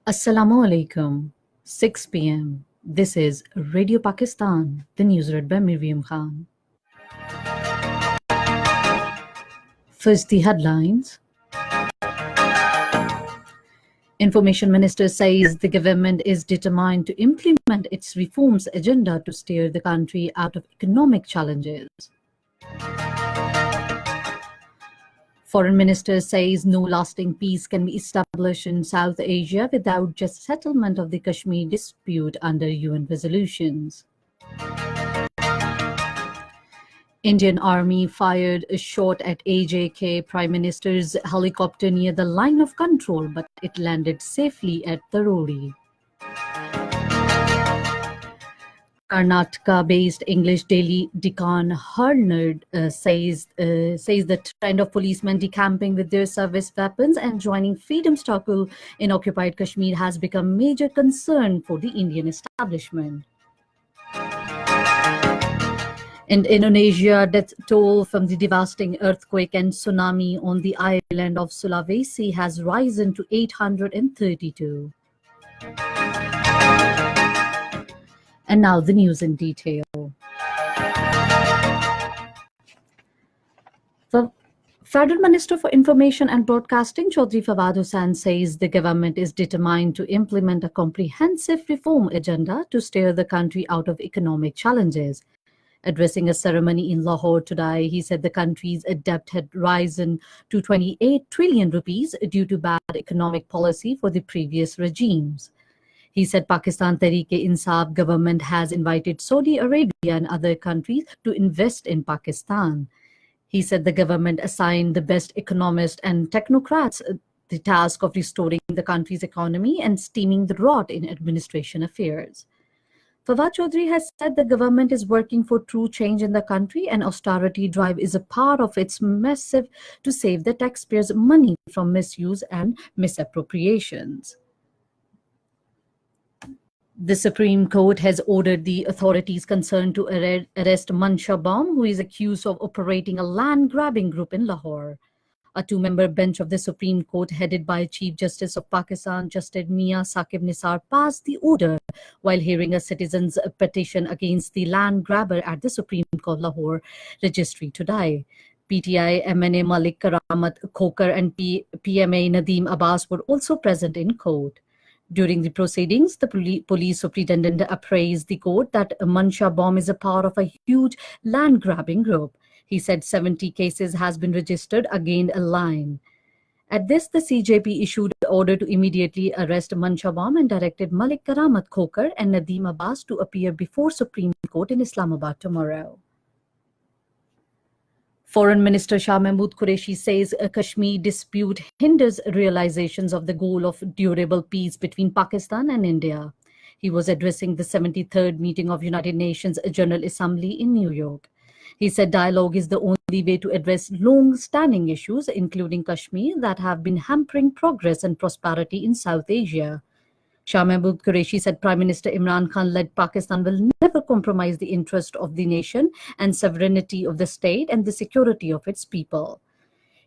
Assalamu alaikum. 6 p.m. This is Radio Pakistan, the news read by Miriam Khan. First, the headlines. Information Minister says the government is determined to implement its reforms agenda to steer the country out of economic challenges. Foreign Minister says no lasting peace can be established in South Asia without just settlement of the Kashmir dispute under UN resolutions. Indian Army fired a shot at AJK Prime Minister's helicopter near the line of control, but it landed safely at Tarori. Karnataka-based English daily Deccan Herald says the trend of policemen decamping with their service weapons and joining freedom struggle in occupied Kashmir has become major concern for the Indian establishment. In Indonesia, death toll from the devastating earthquake and tsunami on the island of Sulawesi has risen to 832. And now the news in detail. The Federal Minister for Information and Broadcasting, Chaudhry Fawad Hussain, says the government is determined to implement a comprehensive reform agenda to steer the country out of economic challenges. Addressing a ceremony in Lahore today, he said the country's debt had risen to 28 trillion rupees due to bad economic policy for the previous regimes. He said Pakistan Tehreek-e-Insaf government has invited Saudi Arabia and other countries to invest in Pakistan. He said the government assigned the best economists and technocrats the task of restoring the country's economy and stemming the rot in administration affairs. Fawad Chaudhry has said the government is working for true change in the country and austerity drive is a part of its massive to save the taxpayers' money from misuse and misappropriations. The Supreme Court has ordered the authorities concerned to arrest Mansha Baum, who is accused of operating a land-grabbing group in Lahore. A two-member bench of the Supreme Court, headed by Chief Justice of Pakistan, Justice Mia Saqib Nisar, passed the order while hearing a citizen's petition against the land grabber at the Supreme Court Lahore registry today. PTI MNA Malik Karamat Khokar and PMA Nadeem Abbas were also present in court. During the proceedings, the police superintendent appraised the court that Mansha Baum is a part of a huge land-grabbing group. He said 70 cases has been registered against a line. At this, the CJP issued an order to immediately arrest Mansha Baum and directed Malik Karamat Khokar and Nadeem Abbas to appear before Supreme Court in Islamabad tomorrow. Foreign Minister Shah Mahmood Qureshi says a Kashmir dispute hinders realizations of the goal of durable peace between Pakistan and India. He was addressing the 73rd meeting of United Nations General Assembly in New York. He said dialogue is the only way to address long-standing issues, including Kashmir, that have been hampering progress and prosperity in South Asia. Shah Mahmood Qureshi said Prime Minister Imran Khan-led Pakistan will never compromise the interest of the nation and sovereignty of the state and the security of its people.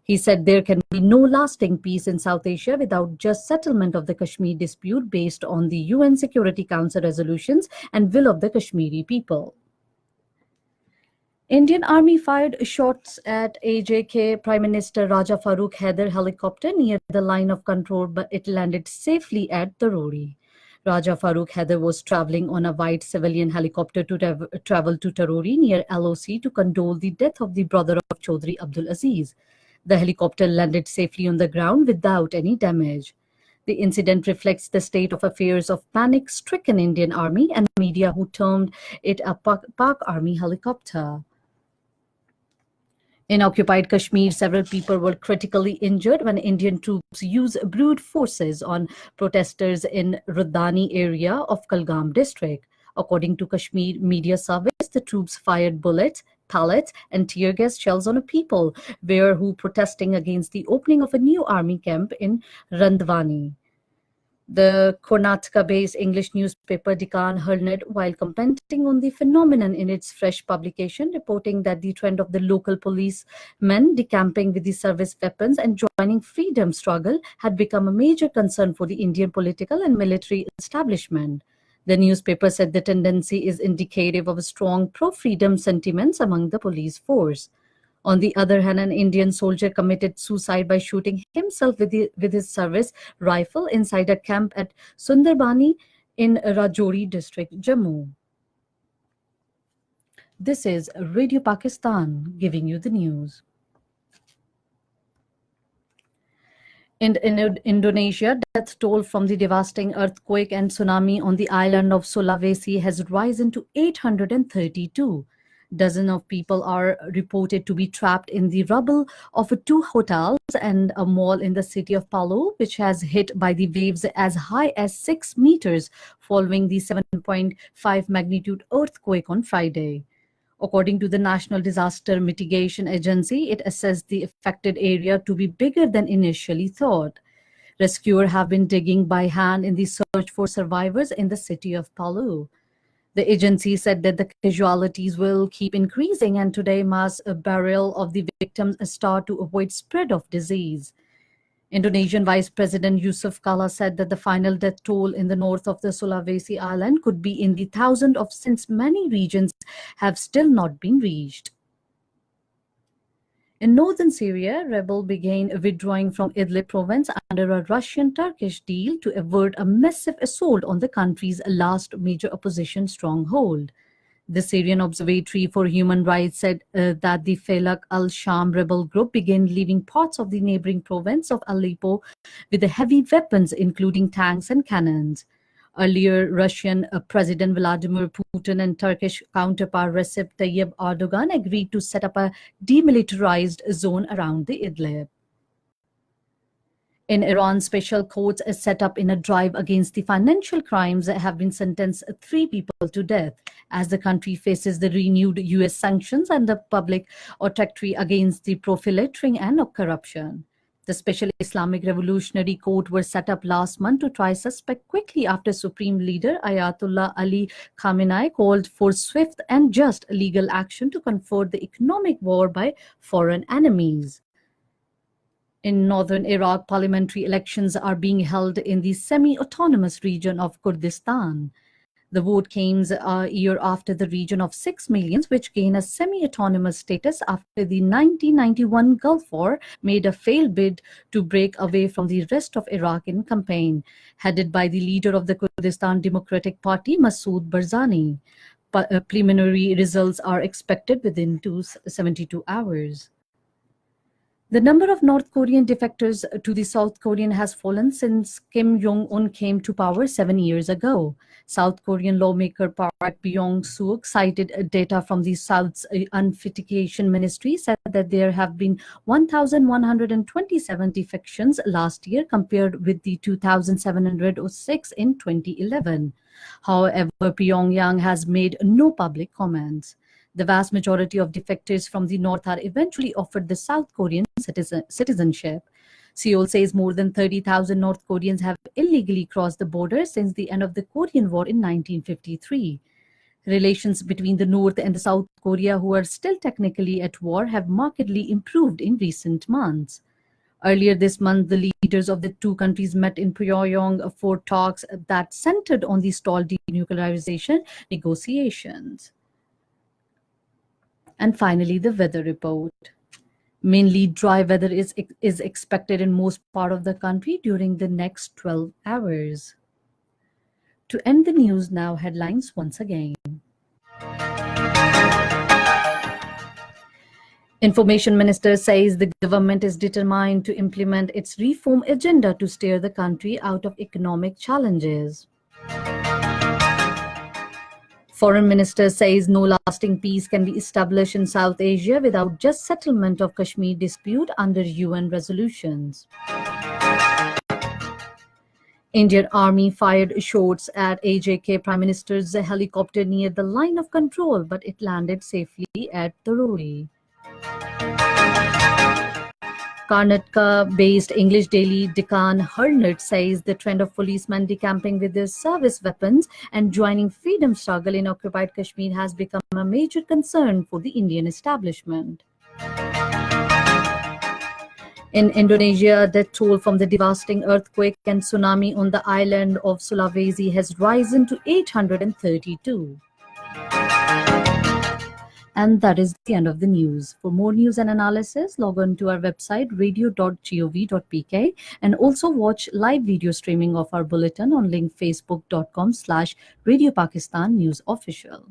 He said there can be no lasting peace in South Asia without just settlement of the Kashmir dispute based on the UN Security Council resolutions and will of the Kashmiri people. Indian Army fired shots at AJK Prime Minister Raja Farooq Haider helicopter near the line of control, but it landed safely at Tarori. Raja Farooq Haider was traveling on a white civilian helicopter to travel to Tarori near LOC to condole the death of the brother of Chaudhry Abdul Aziz. The helicopter landed safely on the ground without any damage. The incident reflects the state of affairs of panic-stricken Indian Army and media who termed it a Pak Army helicopter. In occupied Kashmir, several people were critically injured when Indian troops used brute forces on protesters in Ruddani area of Kulgam district. According to Kashmir Media Service, the troops fired bullets, pellets, and tear gas shells on people who protesting against the opening of a new army camp in Randwani. The Karnataka-based English newspaper Deccan Herald, while commenting on the phenomenon in its fresh publication, reporting that the trend of the local policemen decamping with the service weapons and joining freedom struggle had become a major concern for the Indian political and military establishment. The newspaper said the tendency is indicative of a strong pro-freedom sentiments among the police force. On the other hand, an Indian soldier committed suicide by shooting himself with his service rifle inside a camp at Sundarbani in Rajouri district, Jammu. This is Radio Pakistan giving you the news. In Indonesia, death toll from the devastating earthquake and tsunami on the island of Sulawesi has risen to 832. Dozens of people are reported to be trapped in the rubble of two hotels and a mall in the city of Palu, which has hit by the waves as high as 6 meters following the 7.5 magnitude earthquake on Friday. According to the National Disaster Mitigation Agency, it assessed the affected area to be bigger than initially thought. Rescuers have been digging by hand in the search for survivors in the city of Palu. The agency said that the casualties will keep increasing and today mass burial of the victims start to avoid spread of disease. Indonesian Vice President Yusuf Kala said that the final death toll in the north of the Sulawesi island could be in the thousands of since many regions have still not been reached. In northern Syria, rebels began withdrawing from Idlib province under a Russian-Turkish deal to avert a massive assault on the country's last major opposition stronghold. The Syrian Observatory for Human Rights said that the Falak al-Sham rebel group began leaving parts of the neighboring province of Aleppo with heavy weapons, including tanks and cannons. Earlier, Russian President Vladimir Putin and Turkish counterpart Recep Tayyip Erdogan agreed to set up a demilitarized zone around the Idlib. In Iran, special courts set up in a drive against the financial crimes have been sentenced 3 people to death as the country faces the renewed U.S. sanctions and the public autocracy against the profiteering and corruption. The Special Islamic Revolutionary Court was set up last month to try suspects quickly after Supreme Leader Ayatollah Ali Khamenei called for swift and just legal action to confront the economic war by foreign enemies. In northern Iraq, parliamentary elections are being held in the semi-autonomous region of Kurdistan. The vote came a year after the region of 6 million, which gained a semi-autonomous status after the 1991 Gulf War made a failed bid to break away from the rest of Iraq in campaign, headed by the leader of the Kurdistan Democratic Party, Masoud Barzani. Preliminary results are expected within 72 hours. The number of North Korean defectors to the South Korean has fallen since Kim Jong-un came to power 7 years ago. South Korean lawmaker Park Byung-suk cited data from the South's Unification Ministry said that there have been 1,127 defections last year compared with the 2,706 in 2011. However, Pyongyang has made no public comments. The vast majority of defectors from the north are eventually offered the South Korean citizenship. Seoul says more than 30,000 North Koreans have illegally crossed the border since the end of the Korean War in 1953. Relations between the North and the South Korea, who are still technically at war, have markedly improved in recent months. Earlier this month, the leaders of the two countries met in Pyongyang for talks that centered on the stalled denuclearization negotiations. And finally, the weather report. Mainly dry weather is expected in most part of the country during the next 12 hours. To end the news now, headlines once again. Information Minister says the government is determined to implement its reform agenda to steer the country out of economic challenges. Foreign Minister says no lasting peace can be established in South Asia without just settlement of Kashmir dispute under UN resolutions. Indian Army fired shots at AJK Prime Minister's helicopter near the line of control, but it landed safely at Toroi. Karnataka-based English daily Deccan Hernet says the trend of policemen decamping with their service weapons and joining freedom struggle in occupied Kashmir has become a major concern for the Indian establishment. In Indonesia, death toll from the devastating earthquake and tsunami on the island of Sulawesi has risen to 832. And that is the end of the news. For more news and analysis, log on to our website radio.gov.pk and also watch live video streaming of our bulletin on link facebook.com/Radio Pakistan News Official.